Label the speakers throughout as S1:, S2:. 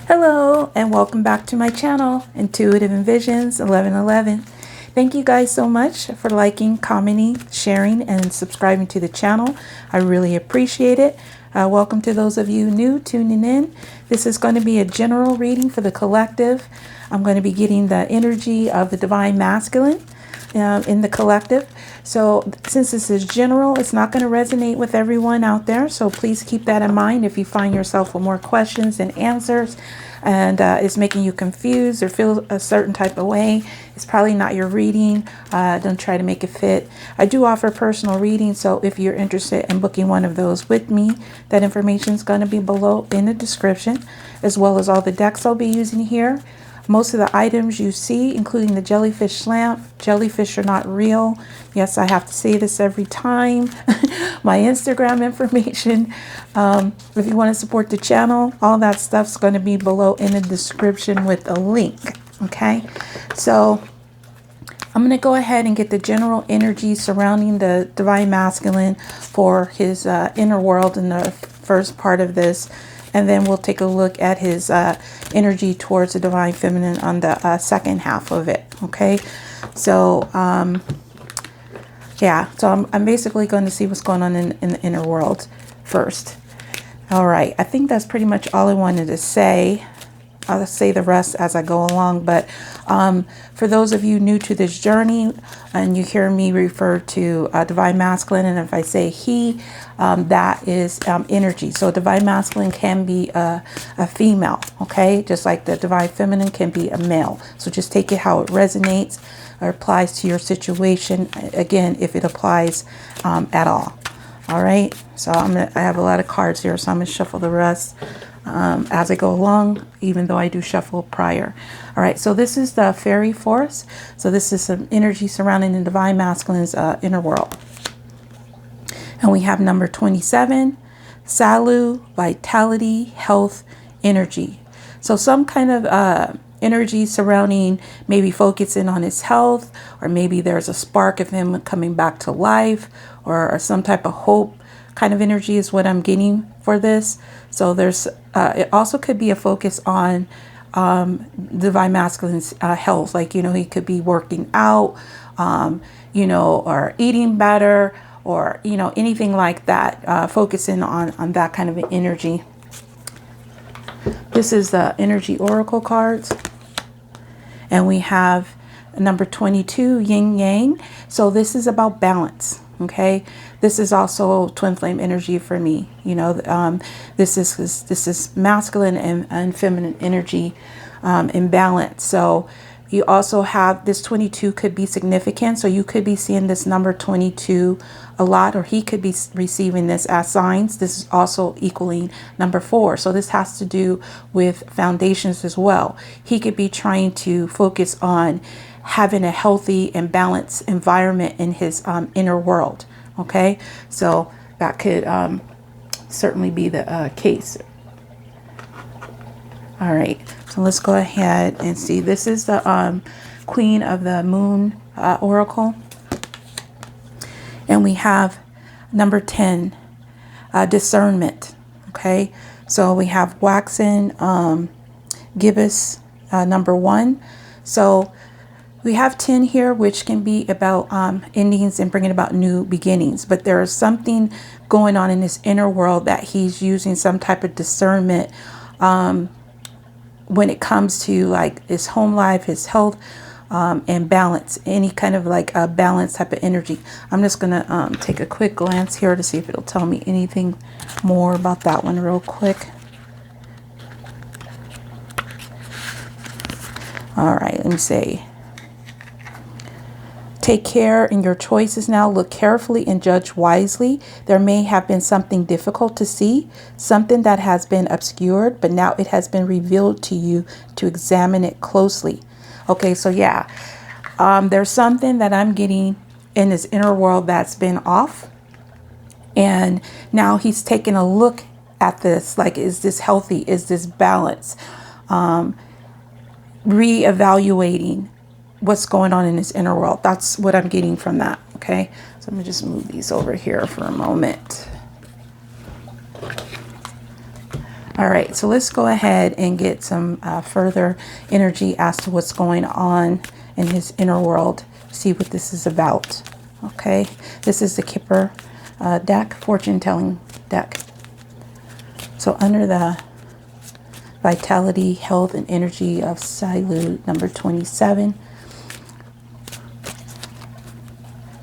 S1: Hello and welcome back to my channel, Intuitive Envisions 1111. Thank you guys so much for liking, commenting, sharing, and subscribing to the channel. I really appreciate it. Welcome to those of you new tuning in. This is going to be a general reading for the collective. I'm going to be getting the energy of the Divine Masculine in the collective. So since this is general, it's not going to resonate with everyone out there. So please keep that in mind if you find yourself with more questions than answers and it's making you confused or feel a certain type of way. It's probably not your reading. Don't try to make it fit. I do offer personal readings, so if you're interested in booking one of those with me, that information is going to be below in the description, as well as all the decks I'll be using here. Most of the items you see, including the Jellyfish Lamp, jellyfish are not real. Yes, I have to say this every time. My Instagram information, if you want to support the channel, all that stuff's going to be below in the description with a link. Okay, so I'm going to go ahead and get the general energy surrounding the Divine Masculine for his inner world in the first part of this. And then we'll take a look at his energy towards the Divine Feminine on the second half of it. Okay, so yeah, so I'm basically going to see what's going on in the inner world first. All right, I think that's pretty much all I wanted to say. I'll say the rest as I go along, but for those of you new to this journey and you hear me refer to Divine Masculine, and if I say he, that is energy. So Divine Masculine can be a female, okay? Just like the Divine Feminine can be a male. So just take it how it resonates or applies to your situation, again, if it applies at all. All right, so I have a lot of cards here, so I'm gonna shuffle the rest as I go along, even though I do shuffle prior. All right, so this is the Faery Forest. So this is some energy surrounding the Divine Masculine's inner world. And we have number 27, Salu, vitality, health, energy. So some kind of energy surrounding, maybe focusing on his health, or maybe there's a spark of him coming back to life, or some type of hope kind of energy is what I'm getting for this. So there's it also could be a focus on Divine Masculine's health, like, you know, he could be working out, you know, or eating better, or, you know, anything like that, focusing on that kind of an energy. This is the energy oracle cards, and we have number 22, yin yang. So this is about balance. Okay, this is also twin flame energy for me. You know, this is masculine and feminine energy in balance. So you also have this 22 could be significant. So you could be seeing this number 22 a lot, or he could be receiving this as signs. This is also equaling number 4. So this has to do with foundations as well. He could be trying to focus on having a healthy and balanced environment in his inner world. Okay, so that could certainly be the case. All right, so let's go ahead and see. This is the Queen of the Moon oracle, and we have number 10, discernment. Okay, so we have waxen gibbous number 1. So we have 10 here, which can be about endings and bringing about new beginnings. But there is something going on in his inner world that he's using some type of discernment when it comes to like his home life, his health, and balance, any kind of like a balance type of energy. I'm just going to take a quick glance here to see if it'll tell me anything more about that one real quick. All right, let me say. Take care in your choices now. Look carefully and judge wisely. There may have been something difficult to see, something that has been obscured, but now it has been revealed to you to examine it closely. Okay, so yeah, there's something that I'm getting in his inner world that's been off. And now he's taking a look at this, like, is this healthy? Is this balanced? Reevaluating what's going on in his inner world. That's what I'm getting from that. Okay, so I'm gonna just move these over here for a moment. All right, so let's go ahead and get some further energy as to what's going on in his inner world. See what this is about. Okay, this is the Kipper deck, fortune telling deck. So under the vitality, health, and energy of Silu number 27.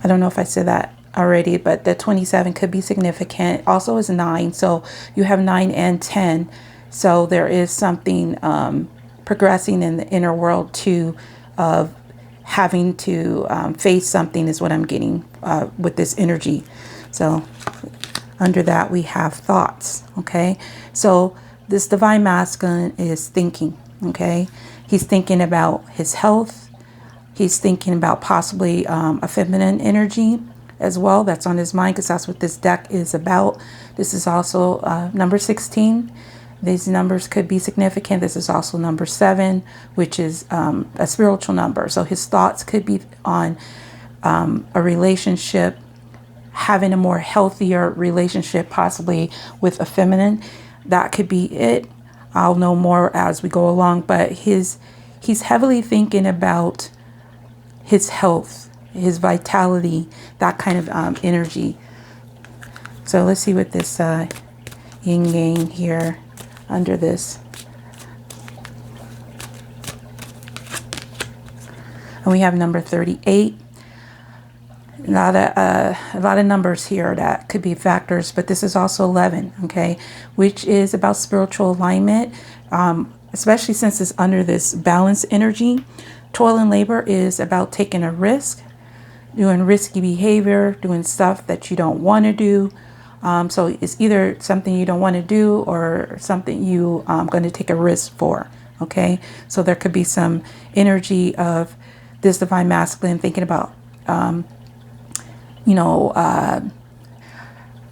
S1: I don't know if I said that already, but the 27 could be significant. Also is 9, so you have 9 and 10. So there is something progressing in the inner world too, of having to face something is what I'm getting with this energy. So under that we have thoughts. Okay, so this divine masculine is thinking. Okay, he's thinking about his health. He's thinking about possibly a feminine energy as well. That's on his mind, because that's what this deck is about. This is also number 16. These numbers could be significant. This is also number 7, which is a spiritual number. So his thoughts could be on a relationship, having a more healthier relationship, possibly with a feminine. That could be it. I'll know more as we go along, but he's heavily thinking about his health, his vitality, that kind of energy. So let's see what this yin yang here under this. And we have number 38. A lot of numbers here that could be factors, but this is also 11, okay, which is about spiritual alignment, especially since it's under this balance energy. Toil and labor is about taking a risk, doing risky behavior, doing stuff that you don't want to do. So it's either something you don't want to do or something you going to take a risk for. Okay, so there could be some energy of this divine masculine thinking about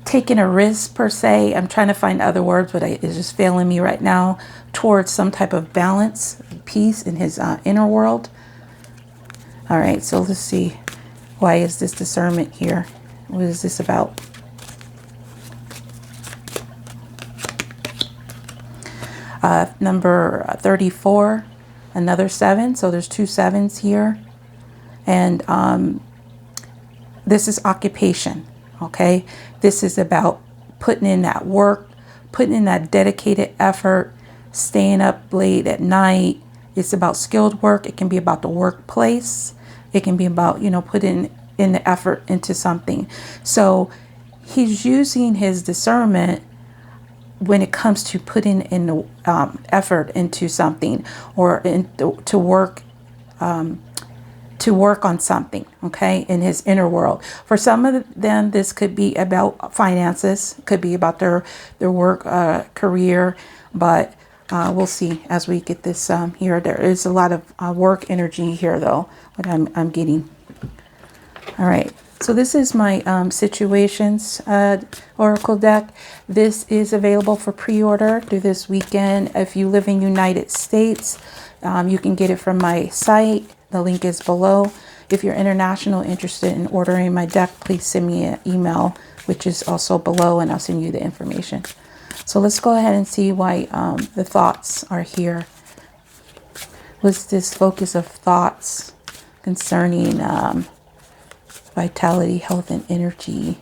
S1: taking a risk per se. I'm trying to find other words, but it's just failing me right now, towards some type of balance, peace in his inner world. All right, so let's see. Why is this discernment here? What is this about? Number 34, another 7. So there's 2 7s here. And this is occupation, okay? This is about putting in that work, putting in that dedicated effort, staying up late at night. It's about skilled work. It can be about the workplace. It can be about, putting in the effort into something. So he's using his discernment when it comes to putting in the effort into something, or to work on something, okay, in his inner world. For some of them, this could be about finances, could be about their work career, but we'll see as we get this here. There is a lot of work energy here, though, what I'm getting. All right, so this is my situations oracle deck. This is available for pre-order through this weekend. If you live in United States, you can get it from my site. The link is below. If you're international, interested in ordering my deck, please send me an email, which is also below, and I'll send you the information. So let's go ahead and see why the thoughts are here. What's this focus of thoughts concerning vitality, health, and energy?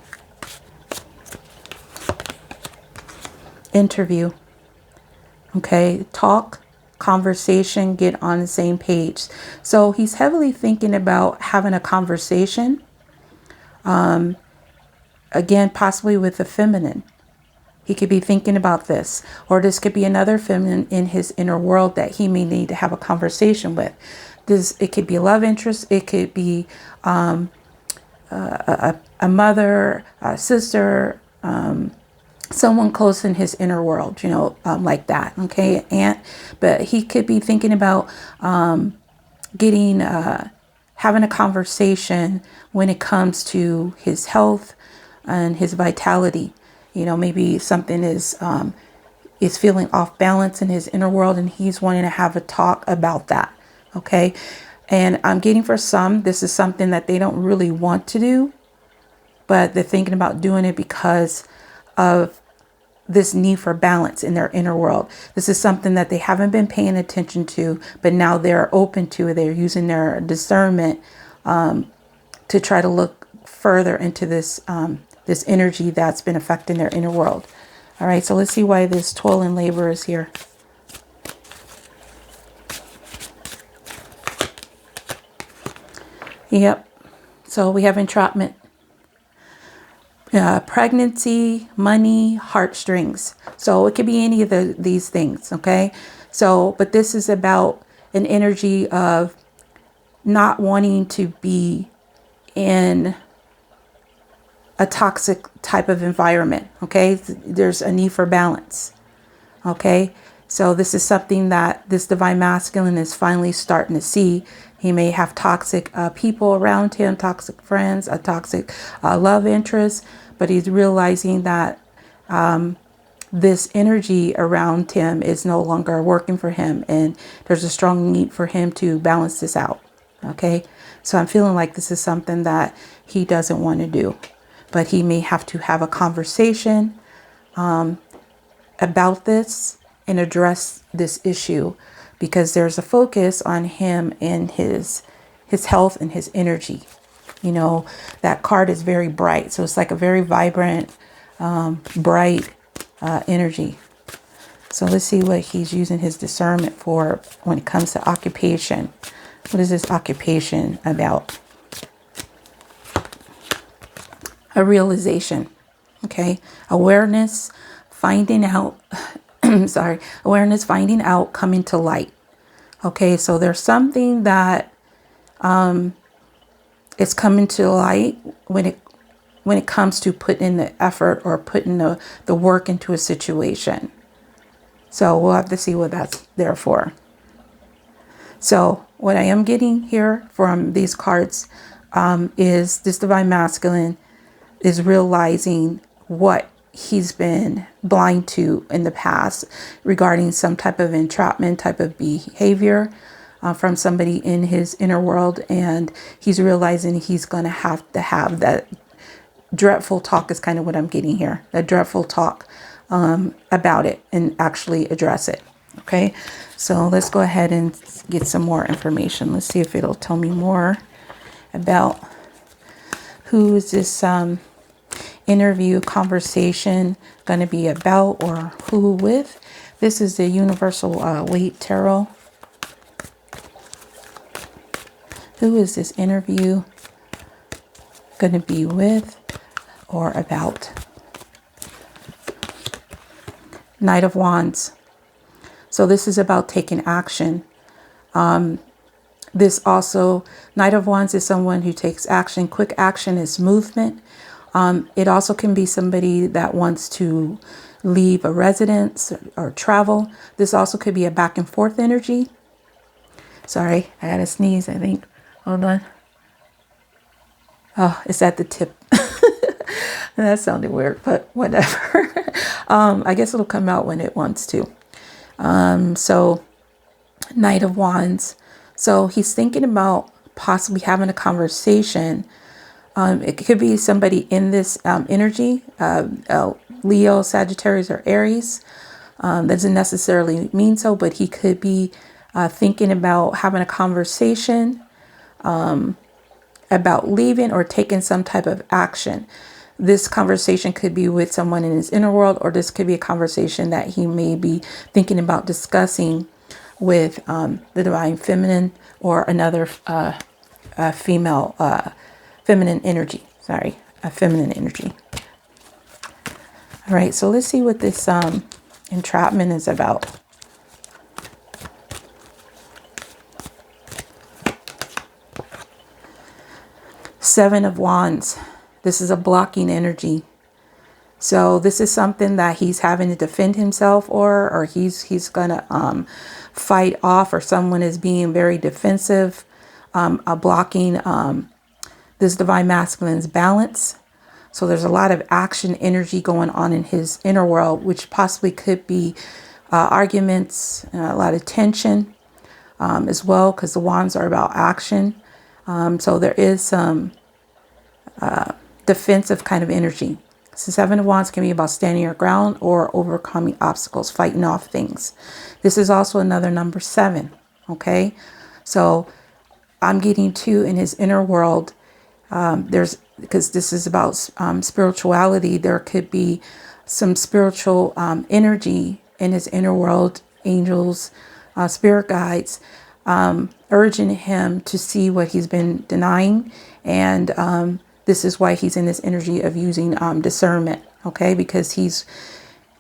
S1: Interview. Okay, talk, conversation, get on the same page. So he's heavily thinking about having a conversation. Again, possibly with the feminine. He could be thinking about this, or this could be another feminine in his inner world that he may need to have a conversation with. It could be a love interest. It could be a mother, a sister, someone close in his inner world, like that. Okay, an aunt. But he could be thinking about having a conversation when it comes to his health and his vitality. Maybe something is feeling off balance in his inner world, and he's wanting to have a talk about that. Okay, and I'm getting for some, this is something that they don't really want to do, but they're thinking about doing it because of this need for balance in their inner world. This is something that they haven't been paying attention to, but now they're open to it. They're using their discernment to try to look further into this this energy that's been affecting their inner world. All right, so let's see why this toil and labor is here. Yep. So we have entrapment, pregnancy, money, heartstrings. So it could be any of these things. Okay. So, but this is about an energy of not wanting to be in a toxic type of environment. Okay. There's a need for balance. Okay. So this is something that this divine masculine is finally starting to see. He may have toxic people around him, toxic friends, a toxic love interest, but he's realizing that this energy around him is no longer working for him, and there's a strong need for him to balance this out. Okay, so I'm feeling like this is something that he doesn't want to do, but he may have to have a conversation about this and address this issue, because there's a focus on him and his health and his energy. You know, that card is very bright. So it's like a very vibrant, bright energy. So let's see what he's using his discernment for when it comes to occupation. What is this occupation about? A realization. Okay. Awareness, finding out. Awareness, finding out, coming to light. Okay, so there's something that is coming to light when it comes to putting in the effort or putting the work into a situation. So we'll have to see what that's there for. So what I am getting here from these cards is this divine masculine is realizing what he's been blind to in the past regarding some type of entrapment type of behavior from somebody in his inner world, and he's realizing he's going to have that dreadful talk is kind of what I'm getting here, that dreadful talk about it and actually address it. Okay, so let's go ahead and get some more information. Let's see if it'll tell me more about who is this interview conversation going to be about, or who with. This is the Universal Waite Tarot. Who is this interview going to be with or about? Knight of Wands. So this is about taking action. This also, Knight of Wands is someone who takes action. Quick action is movement. It also can be somebody that wants to leave a residence or travel. This also could be a back and forth energy. Sorry, I had a sneeze, I think. Hold on. Oh, it's at the tip. That sounded weird, but whatever. I guess it'll come out when it wants to. So Knight of Wands. So he's thinking about possibly having a conversation. It could be somebody in this energy, Leo, Sagittarius, or Aries. Doesn't necessarily mean so, but he could be thinking about having a conversation about leaving or taking some type of action. This conversation could be with someone in his inner world, or this could be a conversation that he may be thinking about discussing with the divine feminine or another female feminine energy. Sorry, a feminine energy. All right, so let's see what this entrapment is about. Seven of Wands. This is a blocking energy. So this is something that he's having to defend himself or he's gonna fight off, or someone is being very defensive, blocking this divine masculine's balance. So there's a lot of action energy going on in his inner world, which possibly could be arguments, a lot of tension as well, because the wands are about action. So there is some defensive kind of energy. So Seven of Wands can be about standing your ground or overcoming obstacles, fighting off things. This is also another number 7. Okay, so I'm getting 2 in his inner world. Because this is about spirituality, there could be some spiritual energy in his inner world, angels, spirit guides, urging him to see what he's been denying. And this is why he's in this energy of using discernment, okay? Because he's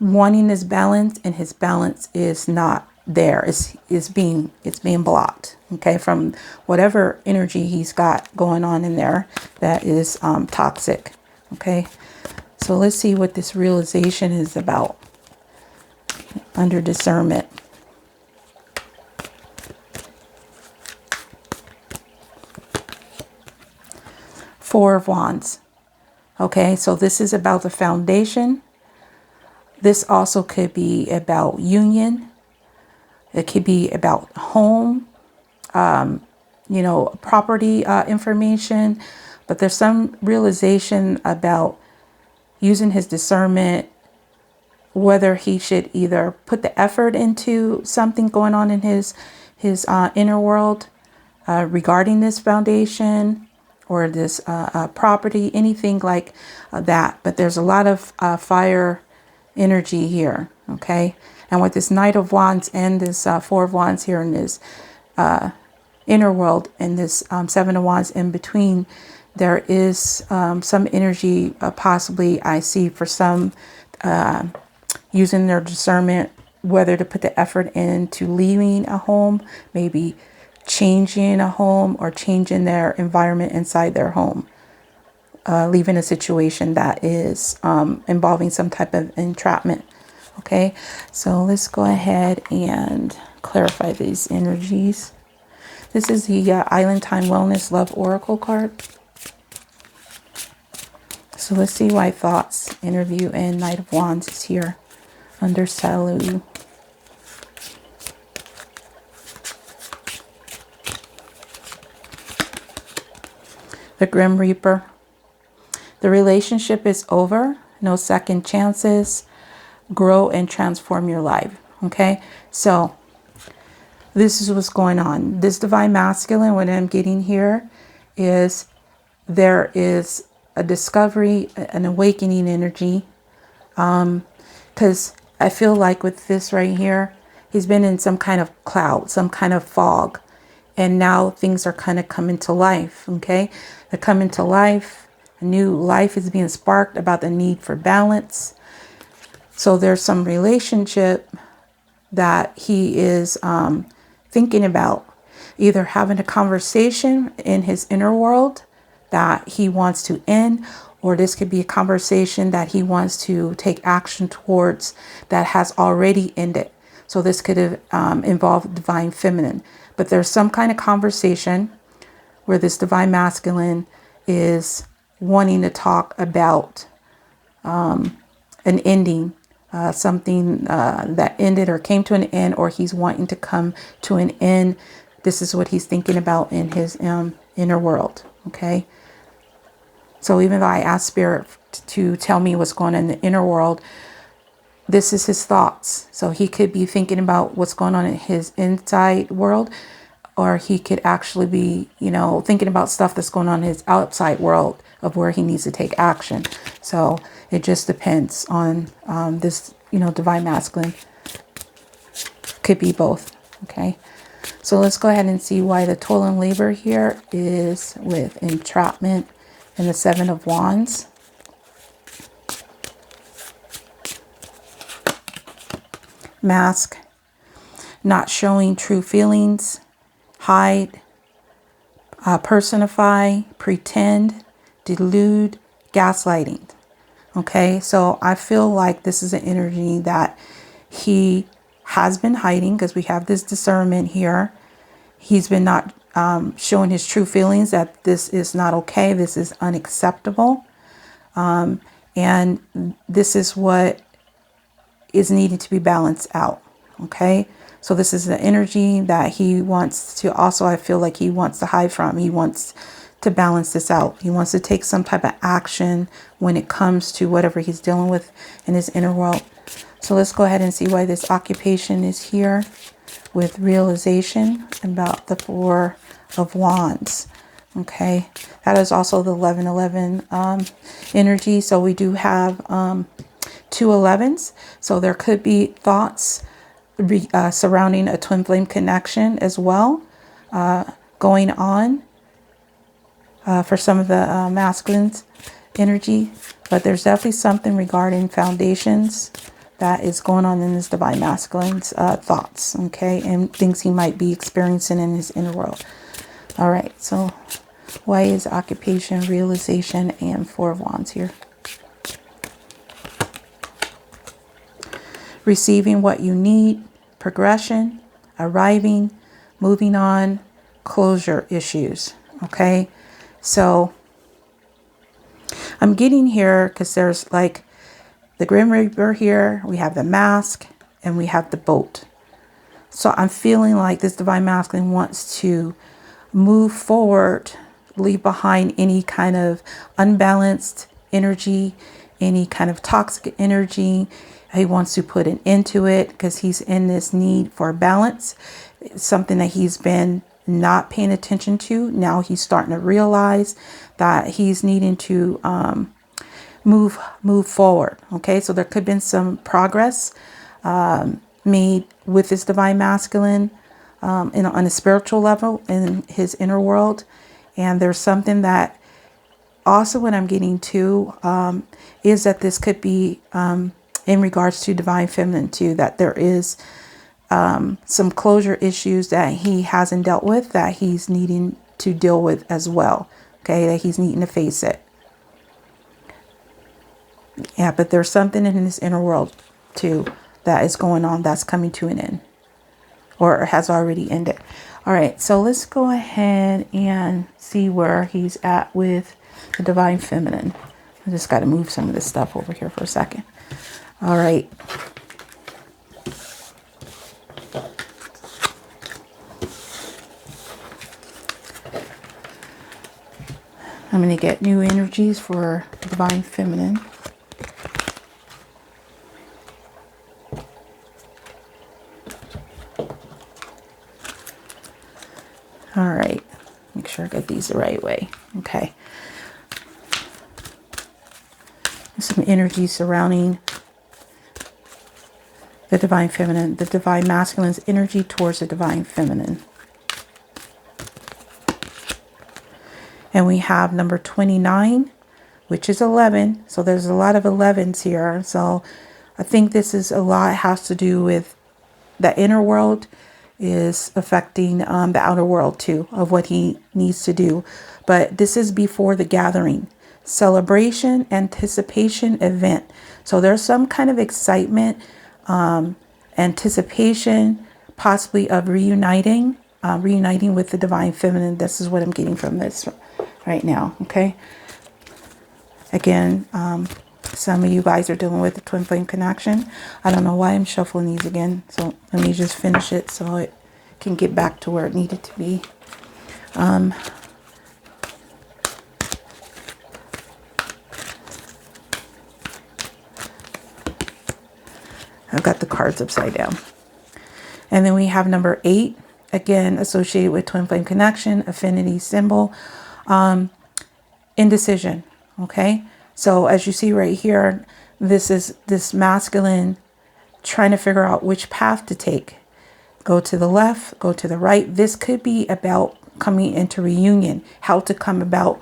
S1: wanting this balance, and his balance is not there. It's being blocked, okay, from whatever energy he's got going on in there that is toxic, okay? So let's see what this realization is about under discernment. Four of Wands. Okay, so this is about the foundation. This also could be about union. It could be about home, you know, property information. But there's some realization about using his discernment, whether he should either put the effort into something going on in his inner world regarding this foundation or this property, anything like that. But there's a lot of fire energy here, okay? And with this Knight of Wands and this Four of Wands here in this inner world and this Seven of Wands in between, there is some energy possibly I see for some using their discernment, whether to put the effort into leaving a home, maybe changing a home, or changing their environment inside their home, leaving a situation that is involving some type of entrapment. Okay, so let's go ahead and clarify these energies. This is the Island Time Wellness Love Oracle card. So let's see why thoughts, interview, and Knight of Wands is here under Salu. The Grim Reaper. The relationship is over. No second chances. Grow and transform your life. Okay, so this is what's going on. This Divine Masculine, what I'm getting here is there is a discovery, an awakening energy. Because I feel like with this right here, he's been in some kind of cloud, some kind of fog. And now things are kind of coming to life, okay? They're coming to life. A new life is being sparked about the need for balance. So there's some relationship that he is thinking about, either having a conversation in his inner world that he wants to end, or this could be a conversation that he wants to take action towards that has already ended. So this could have involved Divine Feminine. But there's some kind of conversation where this Divine Masculine is wanting to talk about an ending, something that ended or came to an end, or he's wanting to come to an end. This is what he's thinking about in his inner world, okay? So even though I asked Spirit to tell me what's going on in the inner world, this is his thoughts. So he could be thinking about what's going on in his inside world, or he could actually be, you know, thinking about stuff that's going on in his outside world of where he needs to take action. So it just depends on this, you know, Divine Masculine. Could be both, okay? So let's go ahead and see why the toil and labor here is with entrapment and the Seven of Wands. Mask, not showing true feelings, hide, personify, pretend, delude, gaslighting. Okay, so I feel like this is an energy that he has been hiding, because we have this discernment here. He's been not showing his true feelings, that this is not okay, this is unacceptable, and this is what is needed to be balanced out. Okay, so this is the energy that he wants to also, I feel like he wants to hide from. He wants to balance this out. He wants to take some type of action when it comes to whatever he's dealing with in his inner world. So let's go ahead and see why this occupation is here with realization about the Four of Wands. Okay, that is also the 1111 energy. So we do have 2 11s. So there could be thoughts surrounding a twin flame connection as well going on for some of the masculines energy. But there's definitely something regarding foundations that is going on in this divine masculine's thoughts, okay, and things he might be experiencing in his inner world. All right, so why is occupation, realization, and Four of Wands here? Receiving what you need, progression, arriving, moving on, closure issues, okay? So I'm getting here because there's like the Grim Reaper here, we have the mask, and we have the boat. So I'm feeling like this divine masculine wants to move forward, leave behind any kind of unbalanced energy, any kind of toxic energy. He wants to put an end to it because he's in this need for balance. It's something that he's been not paying attention to. Now he's starting to realize that he's needing to move forward. Okay, so there could have been some progress made with this divine masculine on a spiritual level in his inner world. And there's something that also what I'm getting to is that this could be in regards to divine feminine too, that there is some closure issues that he hasn't dealt with that he's needing to deal with as well. Okay, that he's needing to face it. Yeah, but there's something in his inner world too that is going on that's coming to an end or has already ended. All right, so let's go ahead and see where he's at with the divine feminine. I just got to move some of this stuff over here for a second. All right. I'm going to get new energies for divine feminine. All right, make sure I get these the right way. Okay. Some energy surrounding the divine feminine, the divine masculine's energy towards the divine feminine. And we have number 29, which is 11. So there's a lot of 11s here. So I think this is a lot has to do with the inner world is affecting the outer world too, of what he needs to do. But this is before the gathering, celebration, anticipation, event. So there's some kind of excitement, anticipation, possibly of reuniting with the divine feminine. This is what I'm getting from this right now. Okay. Again, some of you guys are dealing with the twin flame connection. I don't know why I'm shuffling these again. So let me just finish it so it can get back to where it needed to be. I've got the cards upside down. And then we have number 8, again, associated with twin flame connection, affinity symbol, indecision. Okay. So as you see right here, this is this masculine trying to figure out which path to take. Go to the left, go to the right. This could be about coming into reunion, how to come about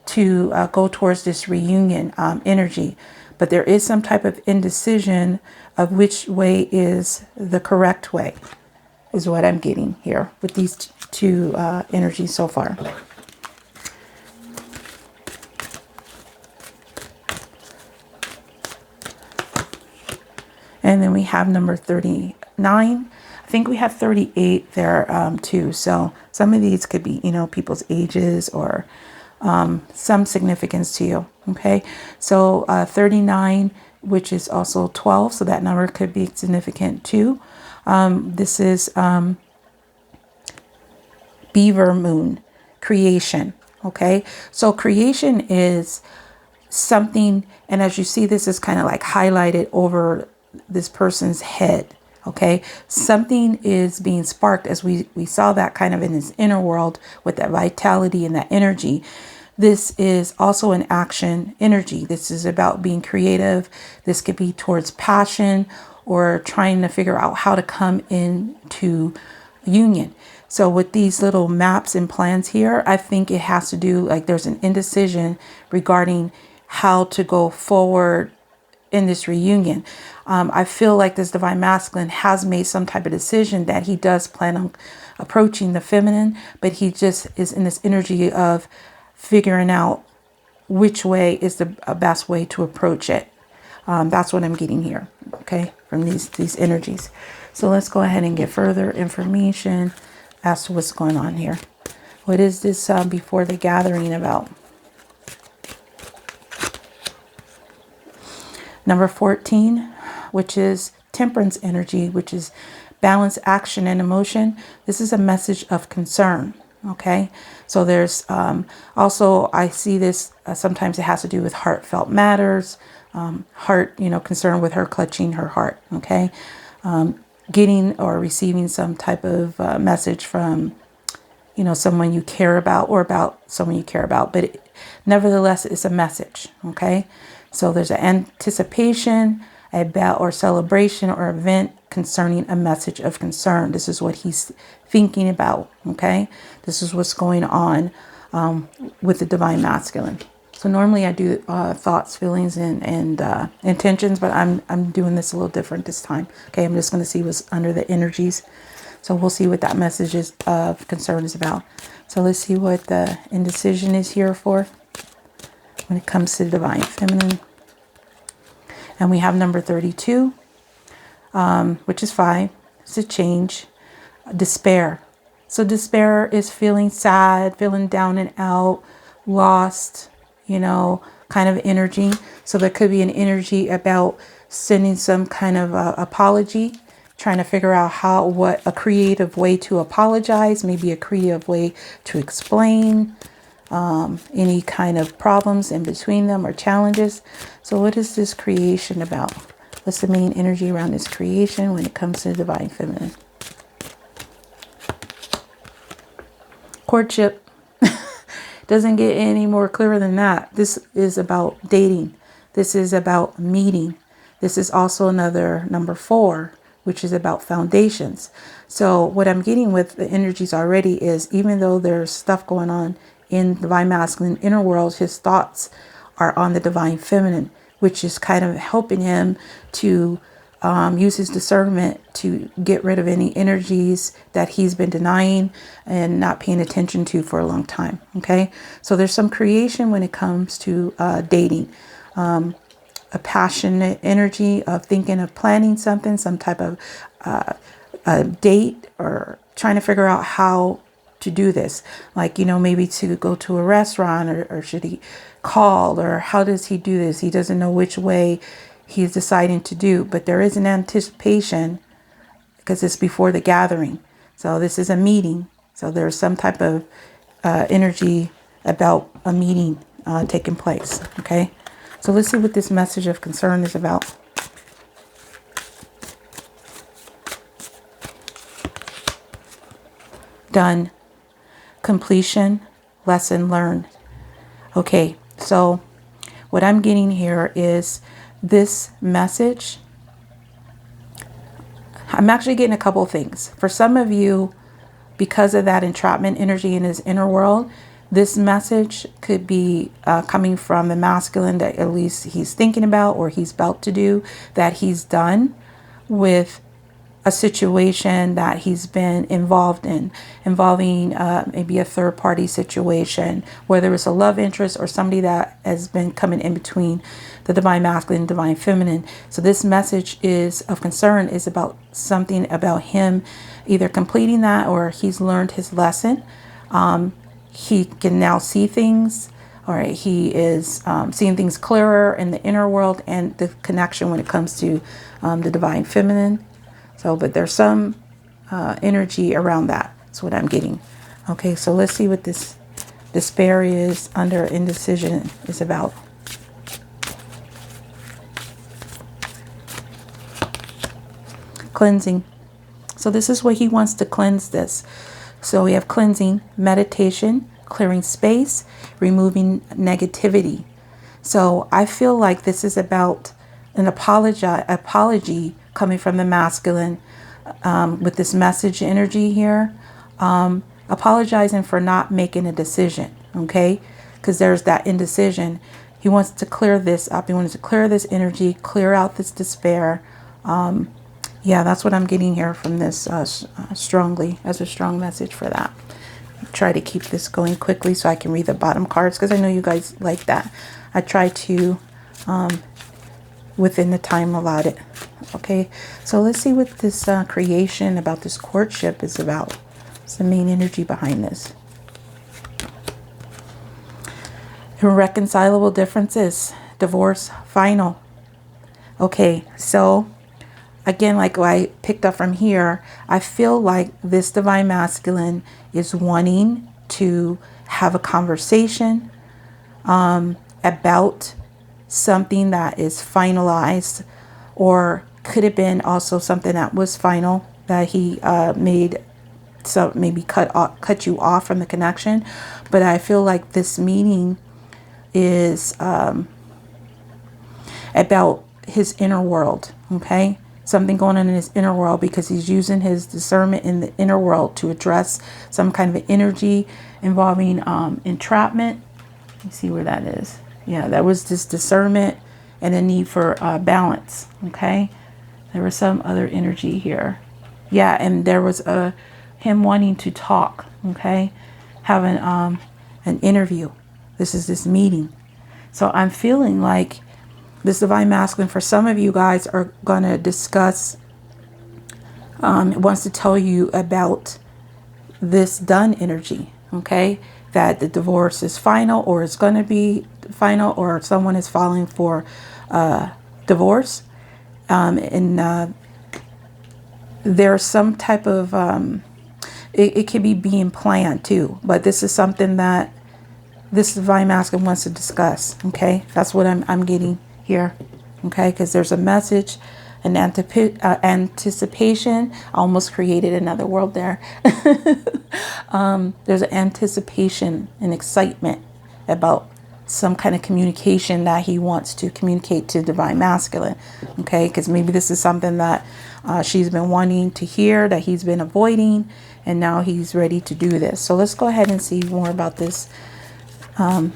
S1: to go towards this reunion energy. But there is some type of indecision of which way is the correct way, is what I'm getting here with these two energies so far. And then we have number 39. I think we have 38 there too. So some of these could be, people's ages or some significance to you. Okay. So 39, which is also 12. So that number could be significant too. This is Beaver Moon creation. Okay, so creation is something, and as you see, this is kind of like highlighted over this person's head. Okay, something is being sparked, as we saw that kind of in his inner world with that vitality and that energy. This is also an action energy. This is about being creative. This could be towards passion or trying to figure out how to come into union. So with these little maps and plans here, I think it has to do, like, there's an indecision regarding how to go forward in this reunion. I feel like this divine masculine has made some type of decision that he does plan on approaching the feminine, but he just is in this energy of figuring out which way is the best way to approach it. That's what I'm getting here, okay, from these energies. So let's go ahead and get further information as to what's going on here. What is this before the gathering about? Number 14, which is temperance energy, which is balance, action, and emotion. This is a message of concern. Okay, so there's also, I see this sometimes it has to do with heartfelt matters, heart, concern with her clutching her heart. Okay, getting or receiving some type of message from, someone you care about or about someone you care about. But nevertheless, it's a message. Okay, so there's an anticipation about or celebration or event concerning a message of concern. This is what he's thinking about. Okay, this is what's going on with the divine masculine. So normally I do thoughts, feelings, and intentions, but I'm doing this a little different this time. Okay, I'm just going to see what's under the energies. So we'll see what that message is of concern is about. So let's see what the indecision is here for when it comes to the divine feminine. And we have number 32, which is 5. It's a change. Despair. So despair is feeling sad, feeling down and out, lost, kind of energy. So there could be an energy about sending some kind of apology, trying to figure out what a creative way to apologize, maybe a creative way to explain any kind of problems in between them or challenges. So what is this creation about? What's the main energy around this creation when it comes to the divine feminine? Courtship. Doesn't get any more clearer than that. This is about dating. This is about meeting. This is also another number 4, which is about foundations. So what I'm getting with the energies already is, even though there's stuff going on in divine masculine inner world, his thoughts are on the divine feminine, which is kind of helping him to use his discernment to get rid of any energies that he's been denying and not paying attention to for a long time. Okay, so there's some creation when it comes to dating, a passionate energy of thinking of planning something, some type of a date, or trying to figure out how to do this, like, maybe to go to a restaurant, or should he call, or how does he do this? He doesn't know which way he's deciding to do, but there is an anticipation because it's before the gathering. So this is a meeting. So there's some type of energy about a meeting taking place. Okay, so let's see what this message of concern is about. Done. Completion. Lesson learned. Okay, so what I'm getting here is this message. I'm actually getting a couple things. For some of you, because of that entrapment energy in his inner world, this message could be coming from the masculine that at least he's thinking about or he's about to do, that he's done with a situation that he's been involved in, involving maybe a third party situation, whether it's a love interest or somebody that has been coming in between the divine masculine and divine feminine. So this message is of concern is about something about him either completing that or he's learned his lesson. He can now see things, or he is seeing things clearer in the inner world and the connection when it comes to the divine feminine. So, but there's some energy around that. That's what I'm getting. Okay, so let's see what this despair is under, indecision is about. Cleansing. So this is what he wants to cleanse this. So we have cleansing, meditation, clearing space, removing negativity. So I feel like this is about an apology coming from the masculine, with this message energy here. Apologizing for not making a decision, okay? Because there's that indecision. He wants to clear this up. He wants to clear this energy, clear out this despair. Yeah, that's what I'm getting here from this strongly, as a strong message for that. Try to keep this going quickly so I can read the bottom cards, because I know you guys like that. I try to, within the time allotted. Okay, so let's see what this creation about this courtship is about. What's the main energy behind this? Irreconcilable differences, divorce, final. Okay, so again, like what I picked up from here, I feel like this divine masculine is wanting to have a conversation about something that is finalized, or could have been also something that was final that he made, so maybe cut you off from the connection. But I feel like this meeting is about his inner world, okay? Something going on in his inner world, because he's using his discernment in the inner world to address some kind of an energy involving entrapment. Let me see where that is. Yeah, that was this discernment and a need for balance, okay? There was some other energy here. Yeah, and there was him wanting to talk, okay? Having an interview. This is this meeting. So I'm feeling like this divine masculine, for some of you guys, are going to discuss, wants to tell you about this done energy, okay? That the divorce is final, or it's going to be final, or someone is filing for divorce. And there's some type of, it could be being planned too, but this is something that this divine masculine wants to discuss, okay? That's what I'm getting here, okay? Because there's a message, an anticipation. I almost created another word there. There's an anticipation and excitement about some kind of communication that he wants to communicate to divine masculine, okay? Because maybe this is something that she's been wanting to hear, that he's been avoiding, and now he's ready to do this. So let's go ahead and see more about this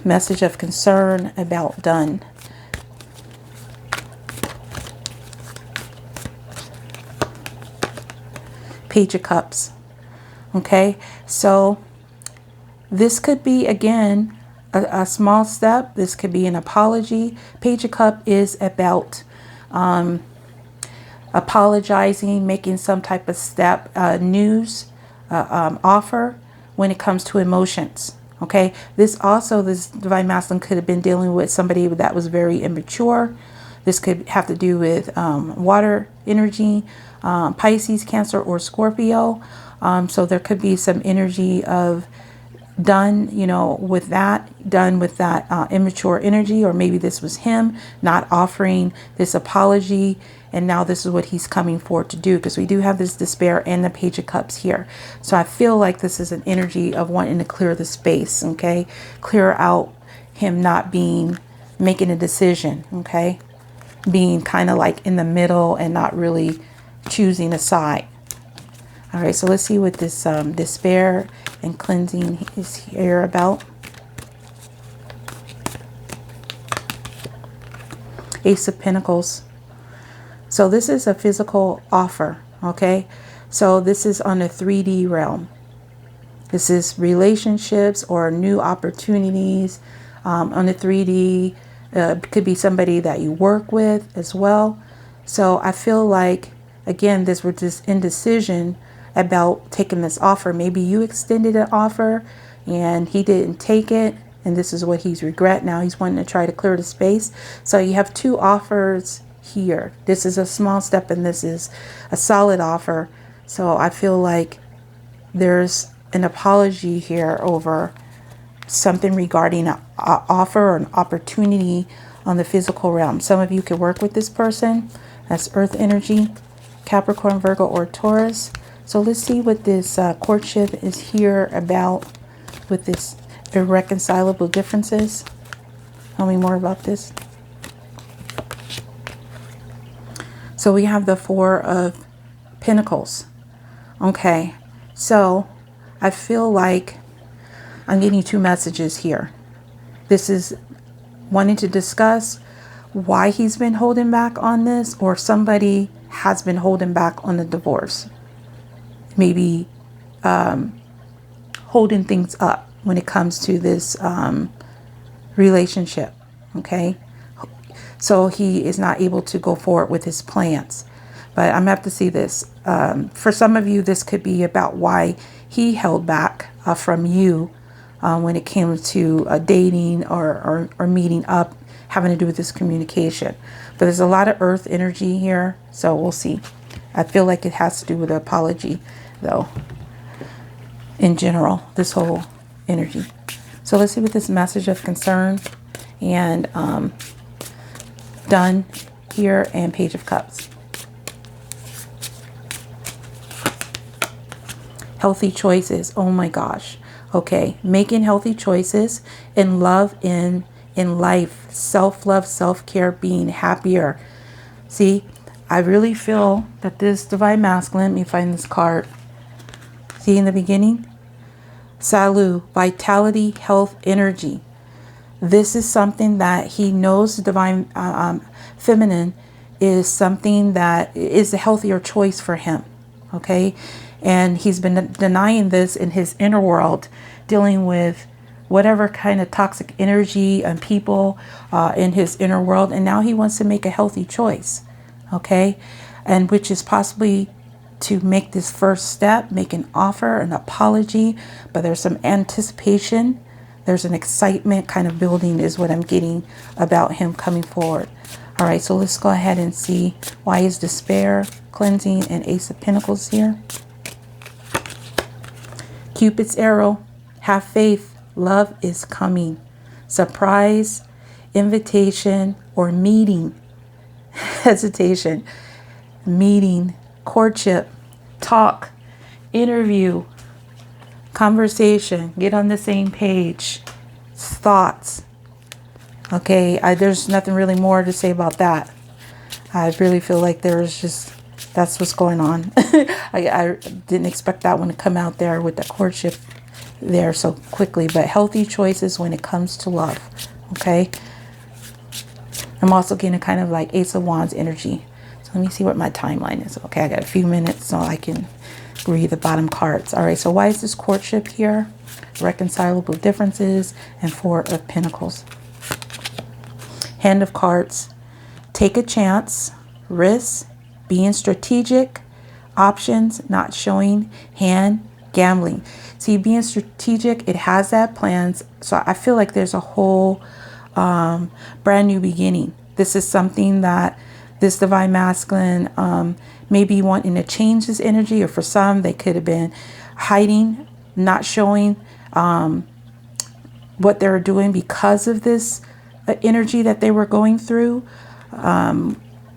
S1: message of concern about done. Page of Cups. Okay, so this could be, again, a small step. This could be an apology. Page of Cup is about apologizing, making some type of step, news, offer when it comes to emotions. Okay, this divine masculine could have been dealing with somebody that was very immature. This could have to do with water energy, Pisces, Cancer, or Scorpio. So there could be some energy of done, with that immature energy, or maybe this was him not offering this apology, and now this is what he's coming forward to do, because we do have this despair and the Page of Cups here. So I feel like this is an energy of wanting to clear the space, okay? Clear out him not making a decision, okay? Being kind of like in the middle and not really choosing a side. All right, so let's see what this despair and cleansing is here about. Ace of Pentacles. So this is a physical offer, okay? So this is on the 3D realm. This is relationships or new opportunities on the 3D. Could be somebody that you work with as well. So I feel like, again, this was this indecision about taking this offer. Maybe you extended an offer and he didn't take it, and this is what he's regret. Now he's wanting to try to clear the space. So you have two offers here. This is a small step and this is a solid offer. So I feel like there's an apology here over something regarding an offer or an opportunity on the physical realm. Some of you could work with this person. That's earth energy, Capricorn, Virgo, or Taurus. So let's see what this courtship is here about with this irreconcilable differences. Tell me more about this. So we have the Four of Pentacles. Okay, so I feel like I'm getting two messages here. This is wanting to discuss why he's been holding back on this, or somebody has been holding back on the divorce. Maybe holding things up when it comes to this relationship. Okay, so he is not able to go forward with his plans. But I'm gonna have to see this. For some of you, this could be about why he held back from you when it came to dating or meeting up, having to do with this communication. But there's a lot of earth energy here, so we'll see. I feel like it has to do with the apology, though, in general, this whole energy. So let's see what this message of concern and done here, and Page of Cups. Healthy choices. Oh my gosh. Okay, making healthy choices in love, in life, self-love, self-care, being happier. See, I really feel that this divine masculine, let me find this card. See in the beginning? Salu, vitality, health, energy. This is something that he knows the divine feminine is something that is a healthier choice for him. Okay, and he's been denying this in his inner world, dealing with whatever kind of toxic energy and people in his inner world, and now he wants to make a healthy choice. Okay, and which is possibly to make this first step, make an offer, an apology, but there's some anticipation. There's an excitement kind of building is what I'm getting about him coming forward. All right, so let's go ahead and see why is despair, cleansing, and Ace of Pentacles here. Cupid's arrow, have faith, love is coming. Surprise, invitation, or meeting. Hesitation, meeting, courtship, talk, interview, conversation, get on the same page, thoughts. Okay, there's nothing really more to say about that. I really feel like there's just, that's what's going on. I didn't expect that one to come out there with the courtship there so quickly, but healthy choices when it comes to love. Okay, I'm also getting kind of like Ace of Wands energy. So let me see what my timeline is. Okay, I got a few minutes so I can read the bottom cards. All right, so why is this courtship here? Reconcilable differences and Four of Pentacles. Hand of Cards, take a chance, risk, being strategic, options, not showing, hand, gambling. See, being strategic, it has that plans. So I feel like there's a whole brand new beginning. This is something that this divine masculine may be wanting to change this energy, or for some, they could have been hiding, not showing what they're doing because of this energy that they were going through,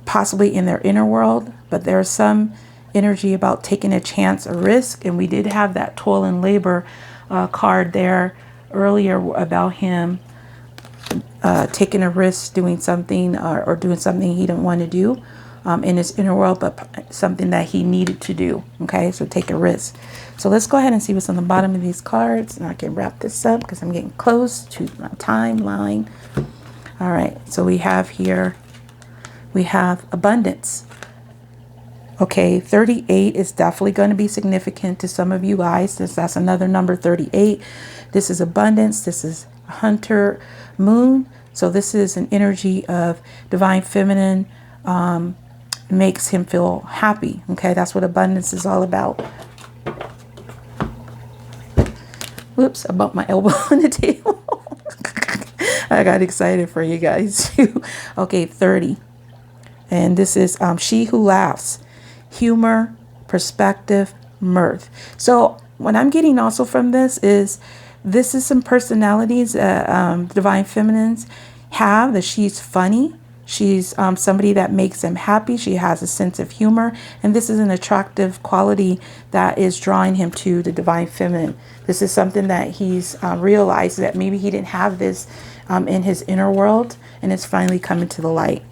S1: possibly in their inner world. But there's some energy about taking a chance, a risk, and we did have that toil and labor card there earlier about him taking a risk, doing something or doing something he didn't want to do in his inner world, but something that he needed to do. Okay, so take a risk. So let's go ahead and see what's on the bottom of these cards, and I can wrap this up because I'm getting close to my timeline. All right, so we have here, we have abundance. Okay, 38 is definitely going to be significant to some of you guys. That's another number, 38. This is abundance. This is Hunter Moon. So this is an energy of divine feminine, makes him feel happy. Okay, that's what abundance is all about. Whoops, I bumped my elbow on the table. I got excited for you guys too. Okay, 30. And this is she who laughs. Humor, perspective, mirth. So what I'm getting also from this is This is some personalities divine feminines have, that she's funny. She's somebody that makes them happy. She has a sense of humor. And this is an attractive quality that is drawing him to the divine feminine. This is something that he's realized that maybe he didn't have this in his inner world. And it's finally coming to the light.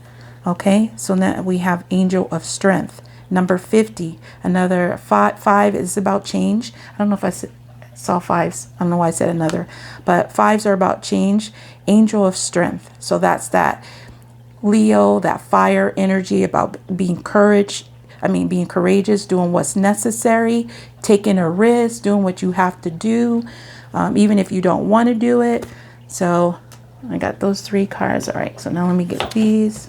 S1: Okay, so now we have Angel of Strength. Number 50. Another five is about change. I don't know if I saw fives. I don't know why I said another. But fives are about change. Angel of Strength. So that's that. Leo, that fire energy about being courageous, doing what's necessary, taking a risk, doing what you have to do, even if you don't want to do it. So I got those 3 cards. All right, so now let me get these.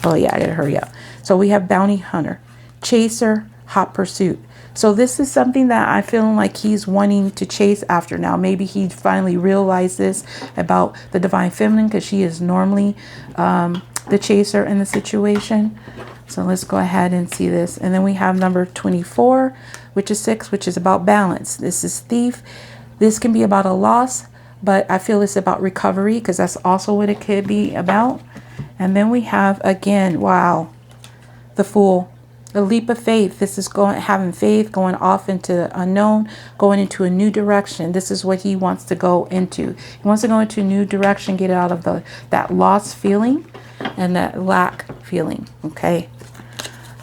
S1: Oh yeah, I gotta hurry up. So we have Bounty Hunter, Chaser, Hot Pursuit. So this is something that I feel like he's wanting to chase after now. Maybe he finally realized this about the divine feminine, because she is normally the chaser in the situation. So let's go ahead and see this. And then we have number 24, which is 6, which is about balance. This is Thief. This can be about a loss, but I feel it's about recovery, because that's also what it could be about. And then we have, again, wow, the Fool. A leap of faith. This is having faith, going off into the unknown, going into a new direction. This is what he wants to go into. He wants to go into a new direction, get out of that lost feeling and that lack feeling. Okay.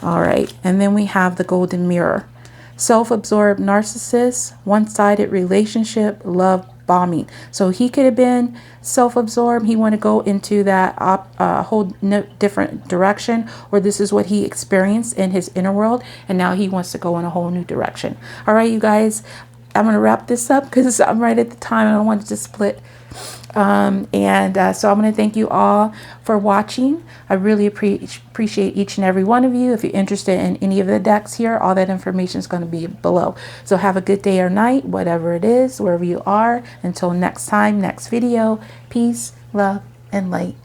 S1: All right. And then we have the Golden Mirror. Self-absorbed narcissist, one-sided relationship, love bombing. So he could have been self-absorbed. He want to go into that whole different direction, or this is what he experienced in his inner world, and now he wants to go in a whole new direction. All right, you guys, I'm going to wrap this up because I'm right at the time. I don't want it to split. So I'm going to thank you all for watching. I really appreciate each and every one of you. If you're interested in any of the decks here, all that information is going to be below. So have a good day or night, whatever it is, wherever you are. Until next time, next video, peace, love, and light.